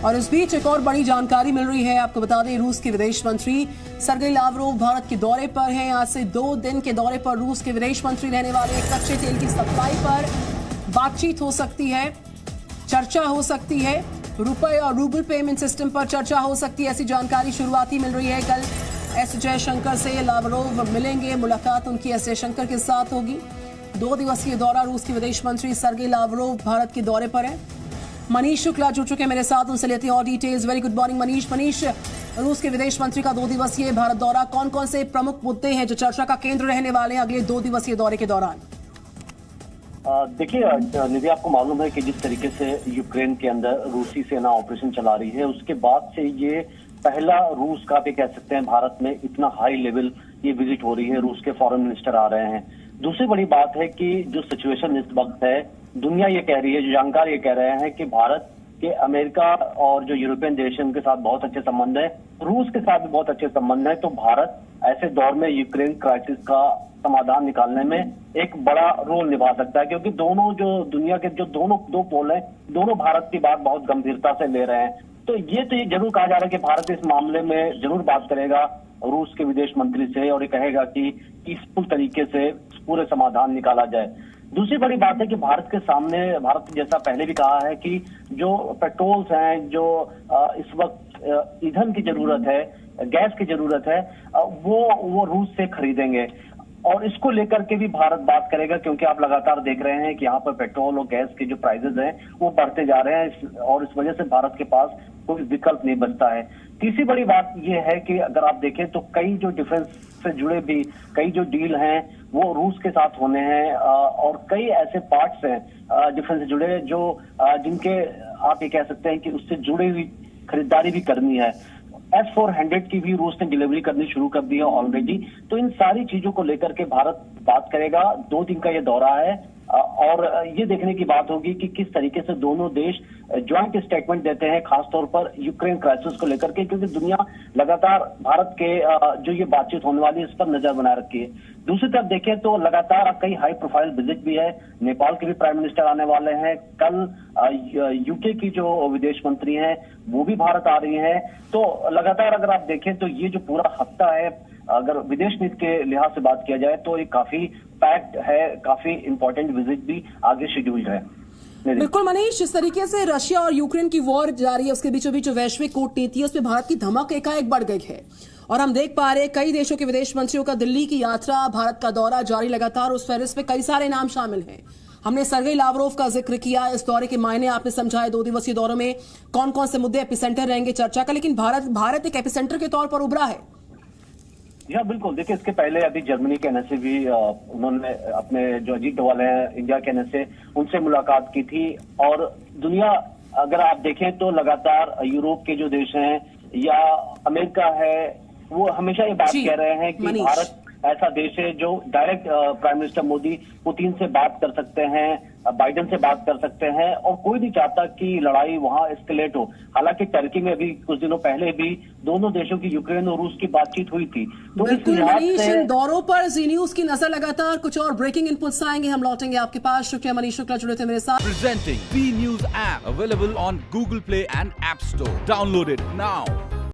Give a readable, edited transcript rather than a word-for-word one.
और इस बीच एक और बड़ी जानकारी मिल रही है। आपको बता दें, रूस के विदेश मंत्री सर्गेई लावरोव भारत के दौरे पर हैं। आज से 2 दिन के दौरे पर रूस के विदेश मंत्री रहने वाले। कच्चे तेल की सप्लाई पर बातचीत हो सकती है, चर्चा हो सकती है, रुपए और रूबल पेमेंट सिस्टम पर चर्चा हो सकती है, ऐसी जानकारी शुरुआती मिल रही है। कल एस जयशंकर से लावरोव मिलेंगे, मुलाकात उनकी एस जयशंकर के साथ होगी। 2 दिवसीय दौरा रूस के विदेश मंत्री सर्गेई लावरोव भारत के दौरे पर है। मनीष शुक्ला जुड़ चुके हैं मेरे साथ, उनसे लेते हैं और details. Very good morning Manish, रूस के विदेश मंत्री का 2 दिवसीय भारत दौरा, कौन कौन से प्रमुख मुद्दे हैं जो चर्चा का केंद्र रहने वाले हैं अगले 2 दिवसीय दौरे के दौरान? देखिए निधि, आपको मालूम है कि जिस तरीके से यूक्रेन के अंदर रूसी सेना ऑपरेशन चला रही है, उसके बाद से ये पहला रूस का भी कह सकते हैं भारत में इतना हाई लेवल ये विजिट हो रही है। रूस के फॉरेन मिनिस्टर आ रहे हैं। दूसरी बड़ी बात है कि जो सिचुएशन इस वक्त है, दुनिया ये कह रही है, जो जानकार ये कह रहे हैं कि भारत के अमेरिका और जो यूरोपियन देश हैं उनके साथ बहुत अच्छे संबंध है, रूस के साथ भी बहुत अच्छे संबंध है। तो भारत ऐसे दौर में यूक्रेन क्राइसिस का समाधान निकालने में एक बड़ा रोल निभा सकता है, क्योंकि दोनों जो दुनिया के जो दो पोल हैं, दोनों भारत की बात बहुत गंभीरता से ले रहे हैं। तो ये जरूर कहा जा रहा है कि भारत इस मामले में जरूर बात करेगा रूस के विदेश मंत्री से और ये कहेगा कि पीसफुल तरीके से पूरे समाधान निकाला जाए। दूसरी बड़ी बात है कि भारत के सामने, भारत जैसा पहले भी कहा है कि जो पेट्रोल्स हैं, जो इस वक्त ईंधन की जरूरत है, गैस की जरूरत है, वो रूस से खरीदेंगे और इसको लेकर के भी भारत बात करेगा, क्योंकि आप लगातार देख रहे हैं कि यहाँ पर पेट्रोल और गैस के जो प्राइसेस हैं वो बढ़ते जा रहे हैं और इस वजह से भारत के पास कोई विकल्प नहीं बचता है। तीसरी बड़ी बात यह है कि अगर आप देखें तो कई जो डिफेंस से जुड़े भी कई जो डील हैं वो रूस के साथ होने हैं और कई ऐसे पार्ट्स हैं डिफेंस से जुड़े जो जिनके आप ये कह सकते हैं कि उससे जुड़ी हुई खरीदारी भी करनी है। S-400 की भी रूस ने डिलीवरी करनी शुरू कर दी है ऑलरेडी। तो इन सारी चीजों को लेकर के भारत बात करेगा। 2 दिन का ये दौरा है और ये देखने की बात होगी कि किस तरीके से दोनों देश ज्वाइंट स्टेटमेंट देते हैं, खासतौर पर यूक्रेन क्राइसिस को लेकर के, क्योंकि दुनिया लगातार भारत के जो ये बातचीत होने वाली है इस पर नजर बना रखी है। दूसरी तरफ देखें तो लगातार कई हाई प्रोफाइल विजिट भी है। नेपाल के भी प्राइम मिनिस्टर आने वाले हैं। कल यूके की जो विदेश मंत्री हैं वो भी भारत आ रही हैं। तो लगातार अगर आप देखें तो ये जो पूरा हफ्ता है, अगर विदेश नीति के लिहाज से बात किया जाए तो ये काफी पैक्ड है, काफी इंपॉर्टेंट विजिट भी आगे शेड्यूल्ड है। बिल्कुल मनीष, जिस तरीके से रशिया और यूक्रेन की वॉर जारी है, उसके बीचों बीच जो वैश्विक कूटनीति है उसमें भारत की धमक एकाएक बढ़ गई है और हम देख पा रहे हैं कई देशों के विदेश मंत्रियों का दिल्ली की यात्रा, भारत का दौरा जारी लगातार। उस फहरिस्त में कई सारे नाम शामिल हैं। हमने सर्गेई लावरोव का जिक्र किया, इस दौरे के मायने आपने समझाए। 2 दिवसीय दौरों में कौन कौन से मुद्दे एपिसेंटर रहेंगे चर्चा का, लेकिन भारत एक एपिसेंटर के तौर पर उभरा है। जी हाँ, बिल्कुल। देखिए, इसके पहले अभी जर्मनी के एनए से भी उन्होंने अपने जो अजीत डोवाल हैं इंडिया के एनए से, उनसे मुलाकात की थी। और दुनिया अगर आप देखें तो लगातार यूरोप के जो देश हैं या अमेरिका है, वो हमेशा ये बात कह रहे हैं कि भारत ऐसा देश है जो direct prime minister Modi Putin से बात कर सकते हैं, बाइडेन से बात कर सकते हैं और कोई नहीं चाहता कि लड़ाई वहां एस्केलेट हो। हालांकि टर्की में अभी कुछ दिनों पहले भी दोनों देशों की, यूक्रेन और रूस की बातचीत हुई थी। तो बिल्कुल मनीष, इन दौरों पर जी न्यूज की नजर लगातार। कुछ और ब्रेकिंग इनपुट्स आएंगे, हम लौटेंगे आपके पास। शुक्रिया मनीष शुक्ला जुड़े थे मेरे साथ। Presenting V news app available on Google Play and App Store. Download it now.